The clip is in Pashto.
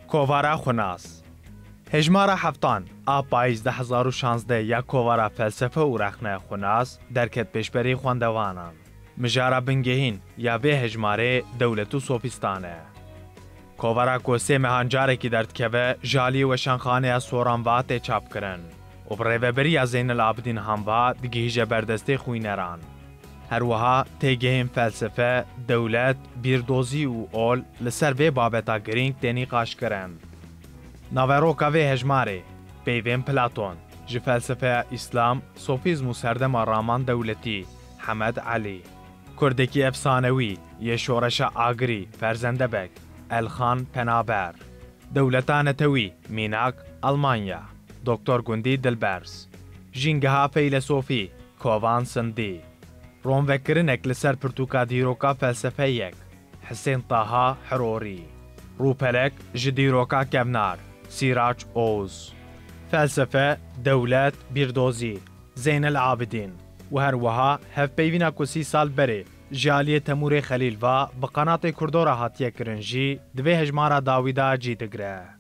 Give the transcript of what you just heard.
کووارا خوناس هجمارا هفتان آب 12016 یا کووارا فلسفه و رخنه خوناس درکت پیشبری خواندوانان مجارا بنگهین یا به هجماره دولت و سوفیستانه کووارا کوسه مهانجاره کی دردکوه جالی و شنخانه سورانوا تی چاپ کرن و بریوبری از زین العابدین هموا دگیجه بردسته خوینران هر وها تیگهیم فلسفه دولت بیردوزی و اول لسر وی بابتا گرینگ تینی قاش کرن ناوروکا وی هجماره پیوین پلاتون جی فلسفه اسلام صوفیزم و سردم رامان دولتی حمد علی کردکی افسانوی یه شورش آگری فرزنده بک الخان پنابر دولتان توی میناک آلمانیا دکتر گندی دلبرز جینگها فیلسوفی کووان سندی روموکرنک لسر پرتوکا دیروکا فلسفه یک حسین طاها حروری روپلک جدیروکا کبنار سیراج اوز فلسفه دولت بیردوزی زین العابدین و هر وها هف پیوینا کسی سال بره جالی تمور خلیل و بقنات کردورا هاتیه کرنجی دوی هجمارا داویدا جی دگره